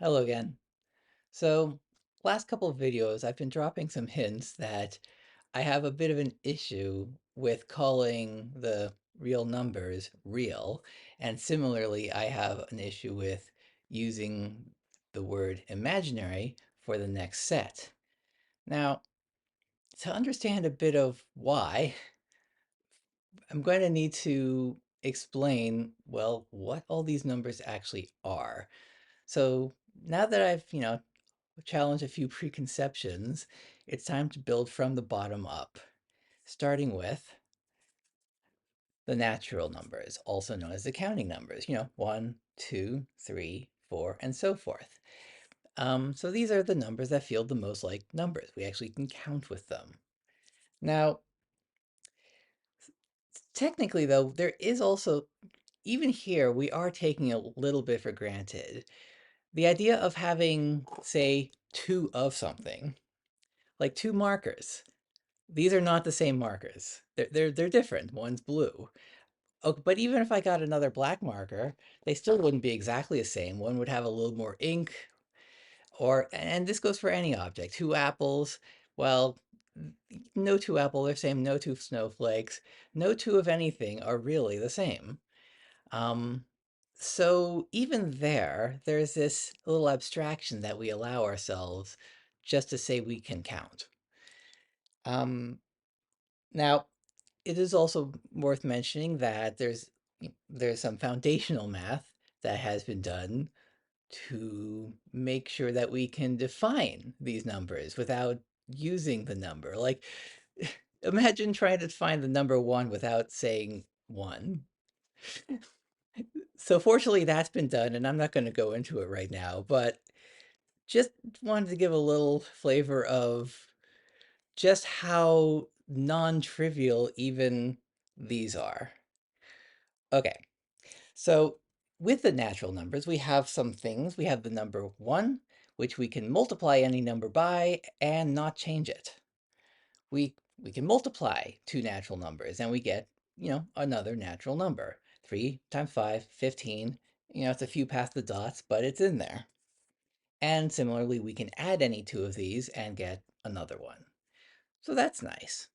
Hello again. So, last couple of videos, I've been dropping some hints that I have a bit of an issue with calling the real numbers real. And similarly, I have an issue with using the word imaginary for the next set. Now, to understand a bit of why, I'm going to need to explain, well, what all these numbers actually are. So now that I've challenged a few preconceptions, it's time to build from the bottom up, starting with the natural numbers, also known as the counting numbers, 1, 2, 3, 4, and so forth. So these are the numbers that feel the most like numbers. We actually can count with them. Now, technically, though, there is also, even here, we are taking a little bit for granted. The idea of having, say, two of something, like two markers. These are not the same markers. They're different. One's blue. Oh, but even if I got another black marker, they still wouldn't be exactly the same. One would have a little more ink, and this goes for any object. Two apples, well, no two apples are the same, no two snowflakes, no two of anything are really the same. Um, so even there's this little abstraction that we allow ourselves just to say we can count. Um, Now, it is also worth mentioning that there's some foundational math that has been done to make sure that we can define these numbers without using the number. Like, imagine trying to find the number 1 without saying 1. So fortunately, that's been done, and I'm not going to go into it right now, but just wanted to give a little flavor of just how non-trivial even these are. Okay, so with the natural numbers, we have some things. We have the number 1, which we can multiply any number by and not change it. We can multiply two natural numbers and we get, another natural number. 3 times 5, 15. It's a few past the dots, but it's in there. And similarly, we can add any two of these and get another one. So that's nice.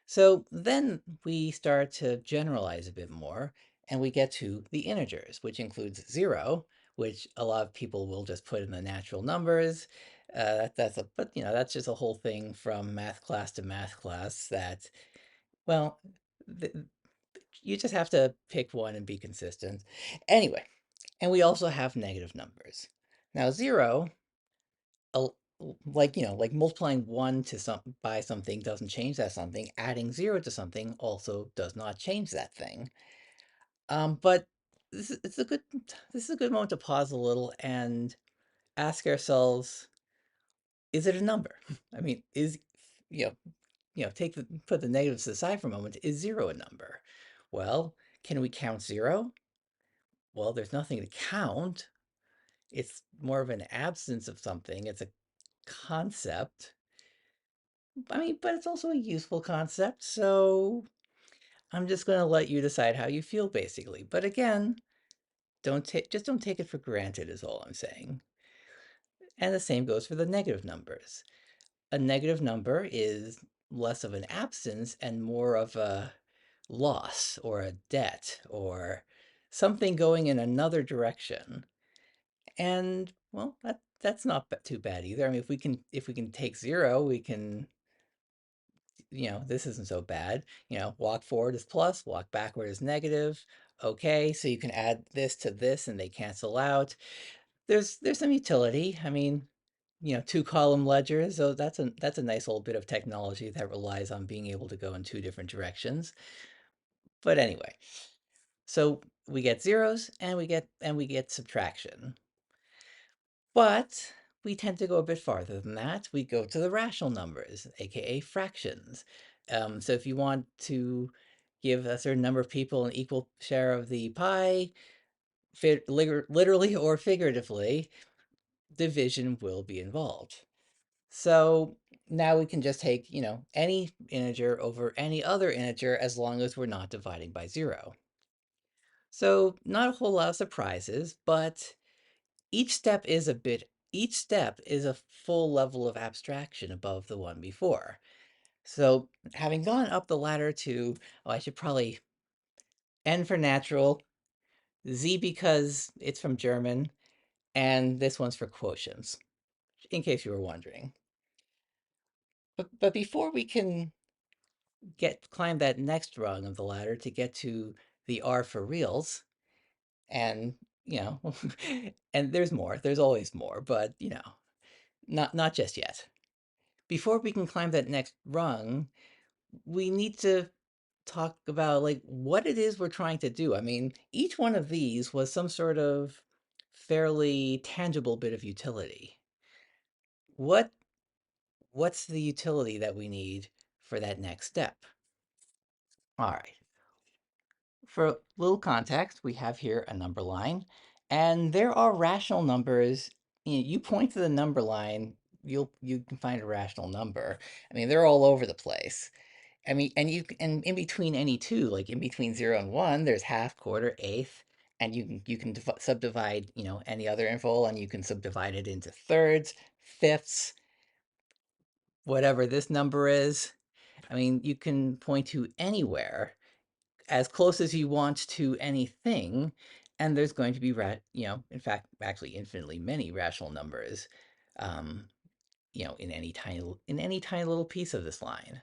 So then we start to generalize a bit more, and we get to the integers, which includes 0, which a lot of people will just put in the natural numbers. That's just a whole thing from math class to math class that, well, th you just have to pick one and be consistent. Anyway, and we also have negative numbers. Now 0, a like multiplying 1 to some by something doesn't change that something, adding 0 to something also does not change that thing. But this is a good moment to pause a little and ask ourselves, is it a number? I mean, you know, put the negatives aside for a moment, is 0 a number? Well, can we count 0? Well, there's nothing to count. It's more of an absence of something. It's a concept. I mean, but it's also a useful concept, so I'm just going to let you decide how you feel, basically. But again, don't take it for granted is all I'm saying. And the same goes for the negative numbers. A negative number is less of an absence and more of a loss or a debt or something going in another direction. And well, that's not too bad either. I mean, if we can take 0, we can, this isn't so bad. Walk forward is plus, walk backward is negative. Okay, so you can add this to this and they cancel out. There's some utility. I mean, two-column ledgers, so that's a nice little bit of technology that relies on being able to go in two different directions. But anyway, so we get zeros and we get subtraction. But we tend to go a bit farther than that. We go to the rational numbers, aka fractions. So if you want to give a certain number of people an equal share of the pie, literally or figuratively, division will be involved. So now we can just take, any integer over any other integer as long as we're not dividing by 0. So not a whole lot of surprises, but each step is a full level of abstraction above the one before. So having gone up the ladder to, oh, I should probably N for natural, Z because it's from German, and this one's for quotients, in case you were wondering. But before we can climb that next rung of the ladder to get to the R for reals, and you know, and there's more. There's always more, but not just yet. Before we can climb that next rung, we need to talk about like what it is we're trying to do. I mean, each one of these was some sort of fairly tangible bit of utility. What what's the utility that we need for that next step? All right. For a little context, we have here a number line, and there are rational numbers. You point to the number line, you can find a rational number. I mean, they're all over the place. I mean, and in between any two, like in between 0 and 1, there's half, quarter, eighth, and you can subdivide, any other interval, and you can subdivide it into thirds, fifths, whatever this number is. I mean, you can point to anywhere as close as you want to anything, and there's going to be, in fact, actually infinitely many rational numbers, um, in any tiny little piece of this line.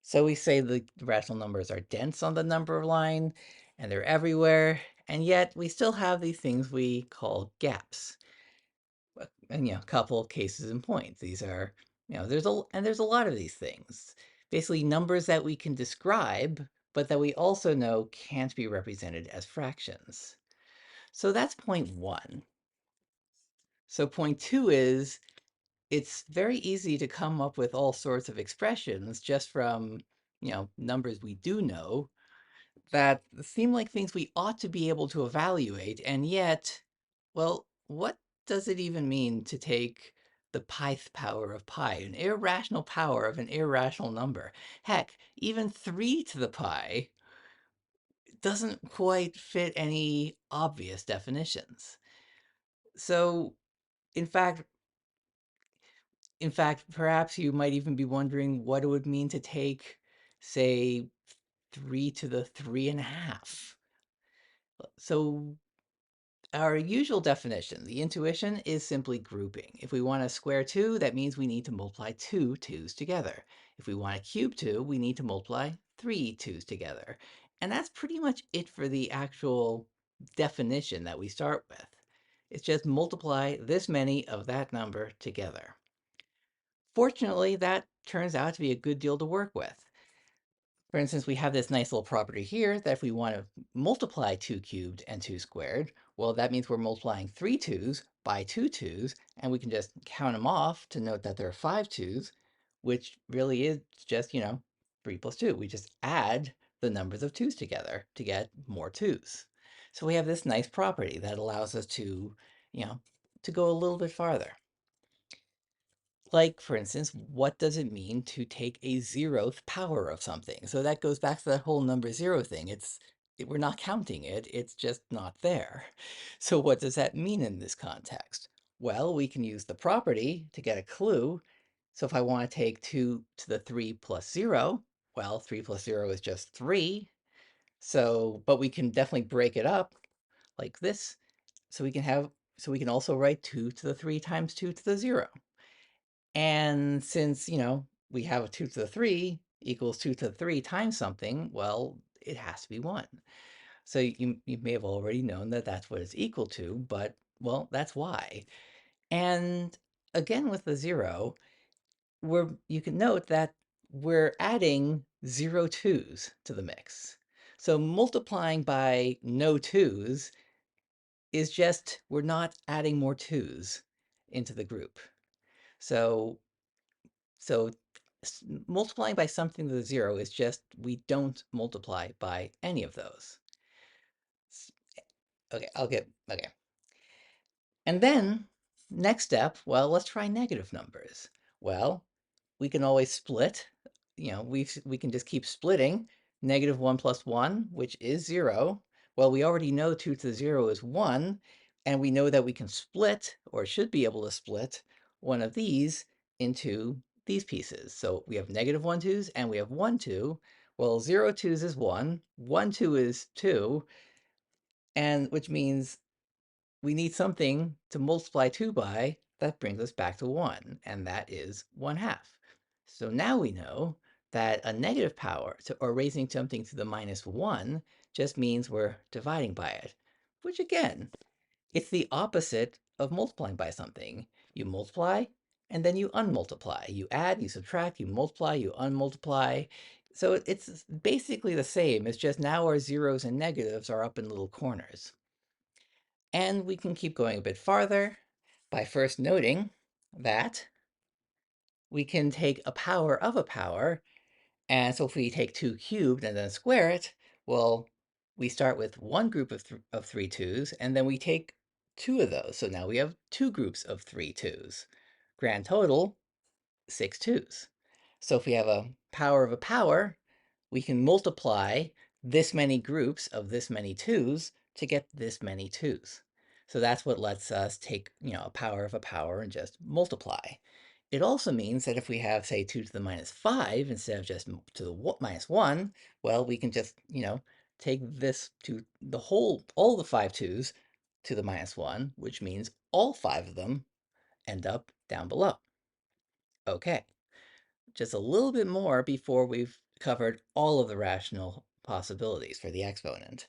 So we say the rational numbers are dense on the number line, and they're everywhere, and yet we still have these things we call gaps. And a couple of cases in point. These are, there's a lot of these things. Basically, numbers that we can describe, but that we also know can't be represented as fractions. So that's point one. So point two is it's very easy to come up with all sorts of expressions just from, numbers we do know that seem like things we ought to be able to evaluate, and yet, well, what does it even mean to take the pith power of pi, an irrational power of an irrational number? Heck, even 3 to the pi doesn't quite fit any obvious definitions. So, in fact, perhaps you might even be wondering what it would mean to take, say, 3 to the 3.5. So our usual definition, the intuition, is simply grouping. If we want to square 2, that means we need to multiply 2 2's together. If we want to cube 2, we need to multiply 3 2's together. And that's pretty much it for the actual definition that we start with. It's just multiply this many of that number together. Fortunately, that turns out to be a good deal to work with. For instance, we have this nice little property here that if we want to multiply 2 cubed and 2 squared, well, that means we're multiplying 3 2's by 2 2's, and we can just count them off to note that there are 5 2's, which really is just, 3 plus 2. We just add the numbers of 2's together to get more 2's. So we have this nice property that allows us to, to go a little bit farther. Like, for instance, what does it mean to take a zeroth power of something? So that goes back to that whole number zero thing. We're not counting it, it's just not there. So what does that mean in this context? Well, we can use the property to get a clue. So if I want to take 2 to the 3 plus 0, well, 3 plus 0 is just 3. So, but we can definitely break it up like this. So we can also write 2 to the 3 times 2 to the 0. And since, we have a 2 to the 3 equals 2 to the 3 times something, well, it has to be 1. So you may have already known that that's what it's equal to, but, well, that's why. And again, with the 0, you can note that we're adding 0 2's to the mix. So multiplying by no 2's is just, we're not adding more 2's into the group. So So multiplying by something to the 0 is just we don't multiply by any of those. Okay, okay. And then next step, well, let's try negative numbers. Well, we can always split. We can just keep splitting. -1 plus 1, which is 0. Well, we already know 2 to the 0 is 1. And we know that we can split, or should be able to split, one of these into these pieces. So we have negative 1 2s and we have 1 2. Well, 0 2s is 1, 1 2 is 2, and which means we need something to multiply 2 by that brings us back to 1, and that is 1/2. So now we know that a negative power, or raising something to the minus 1, just means we're dividing by it, which again, it's the opposite of multiplying by something. You multiply, and then you unmultiply. You add, you subtract, you multiply, you unmultiply. So it's basically the same. It's just now our zeros and negatives are up in little corners. And we can keep going a bit farther by first noting that we can take a power of a power. And so if we take 2 cubed and then square it, well, we start with one group of 3 2s, and then we take 2 of those. So now we have 2 groups of 3 2s. Grand total, 6 2s. So if we have a power of a power, we can multiply this many groups of this many 2s to get this many 2s. So that's what lets us take, a power of a power and just multiply. It also means that if we have, say, 2 to the minus 5 instead of just to the minus 1, well, we can just, take this to the all the 5 2s to the minus 1, which means all 5 of them end up down below. Okay, just a little bit more before we've covered all of the rational possibilities for the exponent.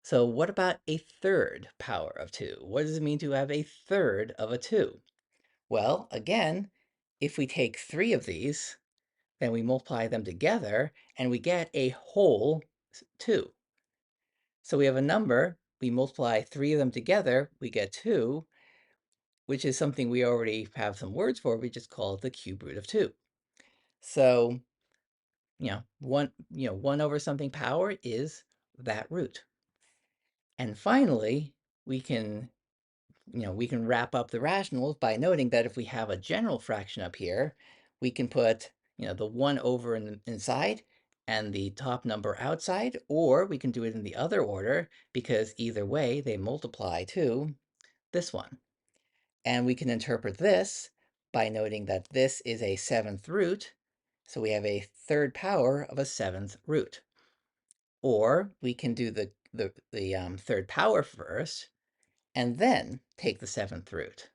So what about a third power of 2? What does it mean to have a third of a 2? Well, again, if we take 3 of these, then we multiply them together and we get a whole 2. So we have a number, we multiply 3 of them together, we get 2, which is something we already have some words for. We just call it the cube root of 2. So, 1 over something power is that root. And finally, we can we can wrap up the rationals by noting that if we have a general fraction up here, we can put, the 1 over inside and the top number outside, or we can do it in the other order because either way they multiply to this one. And we can interpret this by noting that this is a 7th root, so we have a third power of a 7th root. Or we can do the third power first, and then take the 7th root.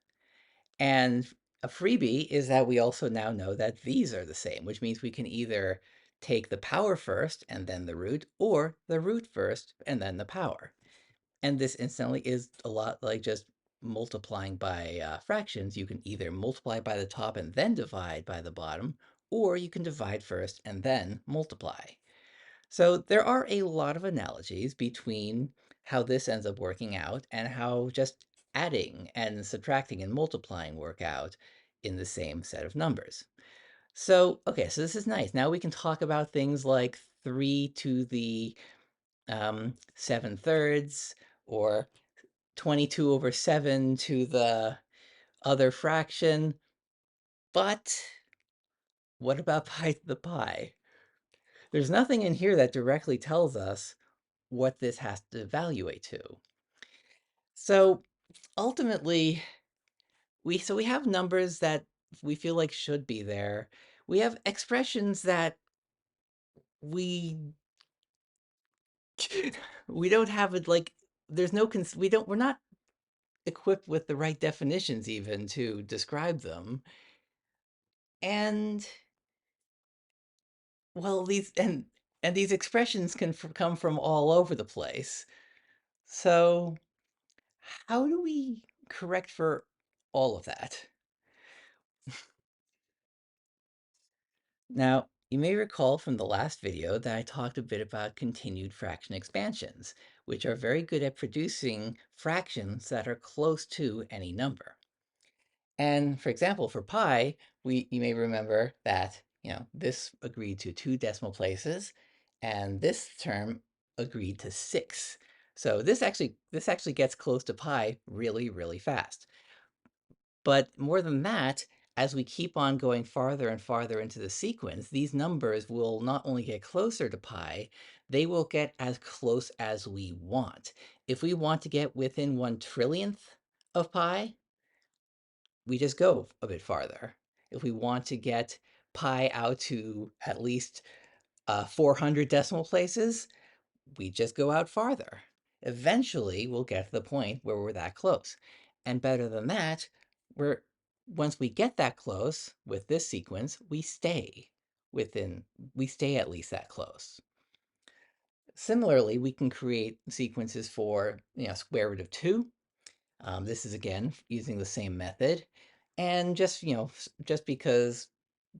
And a freebie is that we also now know that these are the same, which means we can either take the power first and then the root, or the root first and then the power. And this instantly is a lot like just multiplying by fractions. You can either multiply by the top and then divide by the bottom, or you can divide first and then multiply. So there are a lot of analogies between how this ends up working out and how just adding and subtracting and multiplying work out in the same set of numbers. So, okay, so this is nice. Now we can talk about things like 3 to the 7 thirds, or 22 over 7 to the other fraction. But what about pi to the pi? There's nothing in here that directly tells us what this has to evaluate to. So ultimately, we have numbers that we feel like should be there. We have expressions that we we don't have it, like, there's no we're not equipped with the right definitions even to describe them. And well, these expressions can come from all over the place. So how do we correct for all of that? Now, you may recall from the last video that I talked a bit about continued fraction expansions, which are very good at producing fractions that are close to any number. And for example, for pi, you may remember that, this agreed to 2 decimal places, and this term agreed to 6. So this actually gets close to pi really, really fast. But more than that, as we keep on going farther and farther into the sequence, these numbers will not only get closer to pi, they will get as close as we want. If we want to get within 1 trillionth of pi, we just go a bit farther. If we want to get pi out to at least 400 decimal places, we just go out farther. Eventually, we'll get to the point where we're that close. And better than that, we're once we get that close with this sequence, within we stay at least that close. Similarly, we can create sequences for, square root of 2. This is again using the same method. And just, just because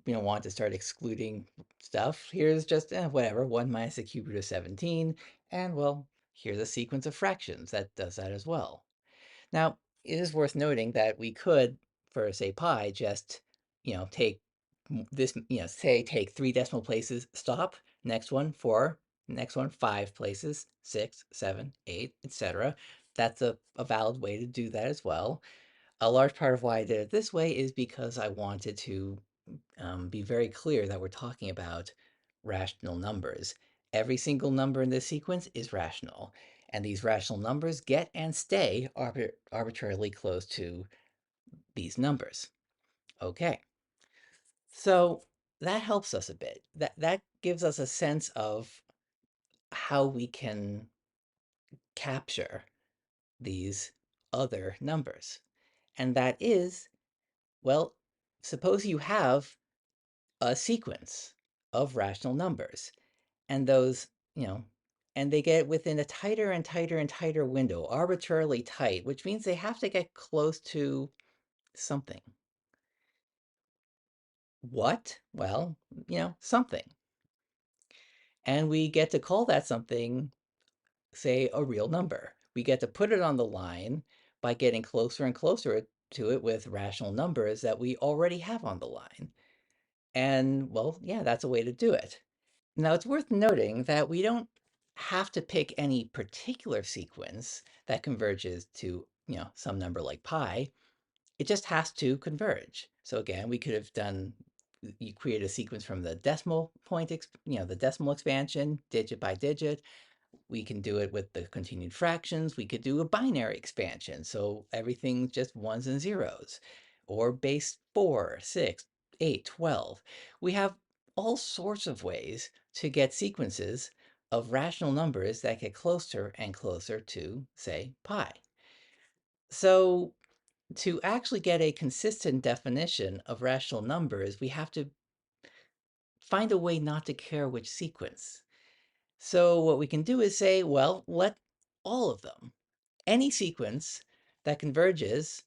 want to start excluding stuff, here's just whatever, 1 minus the cube root of 17. And well, here's a sequence of fractions that does that as well. Now, it is worth noting that we could, for say pi, just, take this, say take 3 decimal places, stop, next one 4, next one 5 places, 6, 7, 8, etc. That's a valid way to do that as well. A large part of why I did it this way is because I wanted to be very clear that we're talking about rational numbers. Every single number in this sequence is rational, and these rational numbers get and stay arbitrarily close to these numbers. Okay, so that helps us a bit. That gives us a sense of how we can capture these other numbers. And that is, well, suppose you have a sequence of rational numbers, and those, you know, and they get within a tighter and tighter and tighter window, arbitrarily tight, which means they have to get close to something. What? Well, something. And we get to call that something, say, a real number. We get to put it on the line by getting closer and closer to it with rational numbers that we already have on the line. And well, yeah, that's a way to do it. Now, it's worth noting that we don't have to pick any particular sequence that converges to, some number like pi. It just has to converge. So again, we could have done, you create a sequence from the decimal point, the decimal expansion, digit by digit. We can do it with the continued fractions. We could do a binary expansion, so everything's just ones and zeros, or base 4, 6, 8, 12. We have all sorts of ways to get sequences of rational numbers that get closer and closer to, say, pi. So to actually get a consistent definition of rational numbers, we have to find a way not to care which sequence. So what we can do is say, well, let all of them, any sequence that converges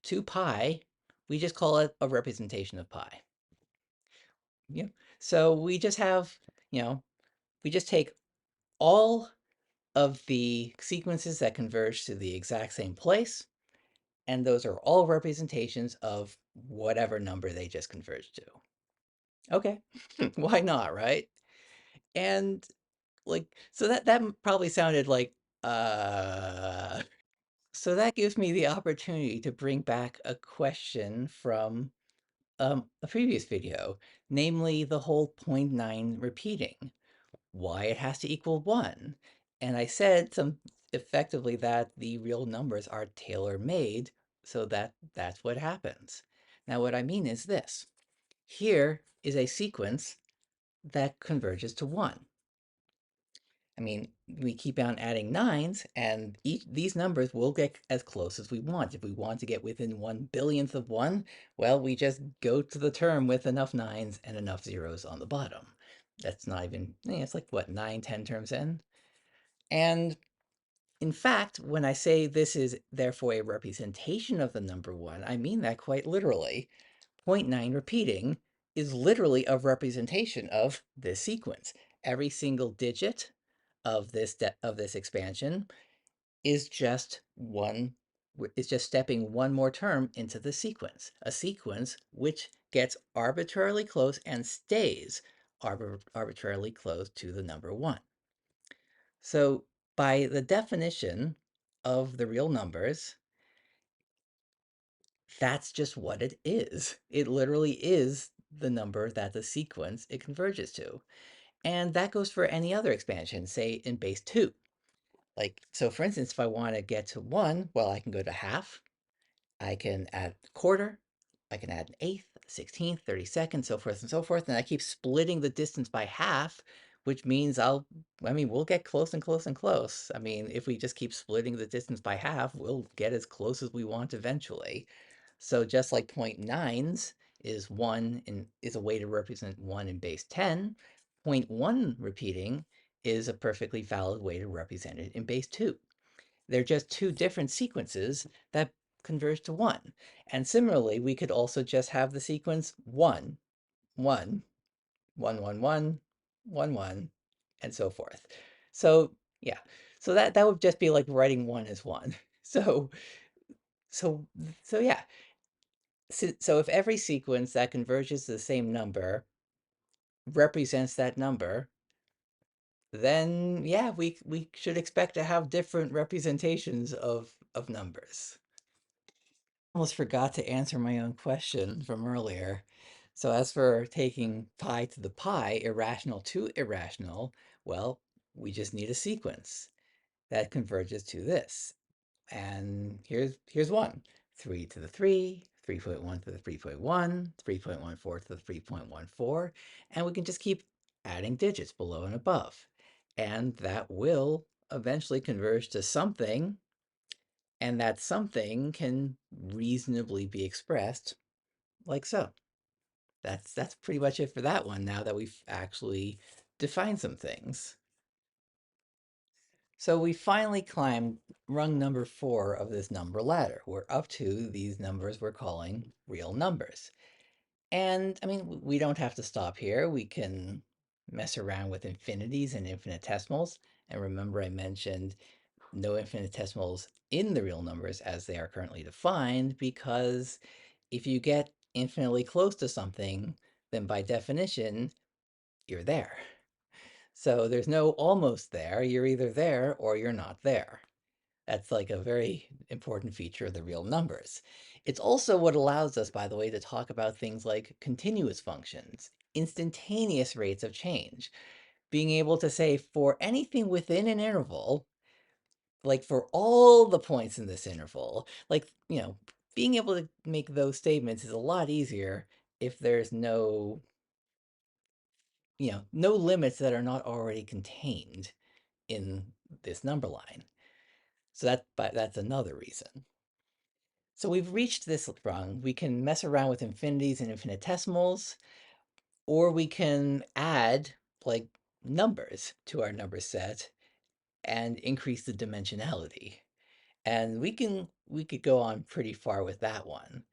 to pi, we just call it a representation of pi. Yeah. So we just have, we just take all of the sequences that converge to the exact same place, and those are all representations of whatever number they just converge to. Okay, why not, right? And like, so that probably sounded like, uh, so that gives me the opportunity to bring back a question from a previous video, namely the whole point 9 repeating, why it has to equal 1. And I said some effectively that the real numbers are tailor-made so that that's what happens. Now what I mean is this. Here is a sequence that converges to 1. I mean, we keep on adding nines, and these numbers will get as close as we want. If we want to get within 1 billionth of 1, well, we just go to the term with enough nines and enough zeros on the bottom. That's not even, it's like, what, 9, 10 terms in? And in fact, when I say this is therefore a representation of the number 1, I mean that quite literally. Point 9 repeating is literally a representation of this sequence. Every single digit of this expansion is just stepping one more term into the sequence, a sequence which gets arbitrarily close and stays arbitrarily close to the number 1. So by the definition of the real numbers, that's just what it is. It literally is the number that the sequence it converges to. And that goes for any other expansion, say in base 2. Like, so for instance, if I want to get to 1, well, I can go to half, I can add a quarter, I can add an eighth, 16th, 32nd, so forth and so forth, and I keep splitting the distance by half, which means I mean, we'll get close and close and close. I mean, if we just keep splitting the distance by half, we'll get as close as we want eventually. So just like point nines is one and is a way to represent 1 in base 10, point 1 repeating is a perfectly valid way to represent it in base 2. They're just two different sequences that converge to 1. And similarly, we could also just have the sequence 1, 1, 1, 1, 1, 1, 1, and so forth. So yeah, so that would just be like writing 1 as 1. So so so yeah, so if every sequence that converges to the same number represents that number, then yeah, we should expect to have different representations of numbers. Almost forgot to answer my own question from earlier. So as for taking pi to the pi, irrational to irrational, well, we just need a sequence that converges to this. And here's one. 3 to the 3, 3.1 to the 3.1, 3.14 to the 3.14, and we can just keep adding digits below and above. And that will eventually converge to something, and that something can reasonably be expressed like so. That's pretty much it for that one now that we've actually defined some things. So we finally climbed rung number 4 of this number ladder. We're up to these numbers we're calling real numbers. And I mean, we don't have to stop here. We can mess around with infinities and infinitesimals. And remember, I mentioned no infinitesimals in the real numbers as they are currently defined, because if you get infinitely close to something, then by definition, you're there. So there's no almost there. You're either there or you're not there. That's like a very important feature of the real numbers. It's also what allows us, by the way, to talk about things like continuous functions, instantaneous rates of change, being able to say for anything within an interval, like for all the points in this interval, like, being able to make those statements is a lot easier if there's no limits that are not already contained in this number line. So that's another reason. So we've reached this rung. We can mess around with infinities and infinitesimals, or we can add like numbers to our number set and increase the dimensionality. And we could go on pretty far with that one.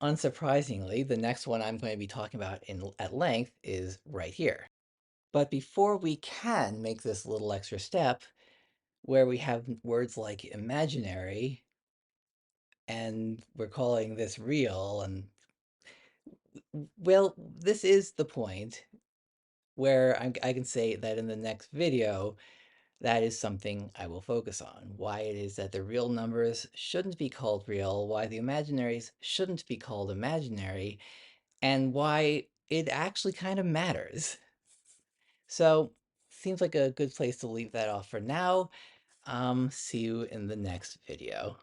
Unsurprisingly, the next one I'm going to be talking about at length is right here. But before we can make this little extra step, where we have words like imaginary, and we're calling this real, and well, this is the point where I can say that in the next video, that is something I will focus on. Why it is that the real numbers shouldn't be called real, why the imaginaries shouldn't be called imaginary, and why it actually kind of matters. So, seems like a good place to leave that off for now. See you in the next video.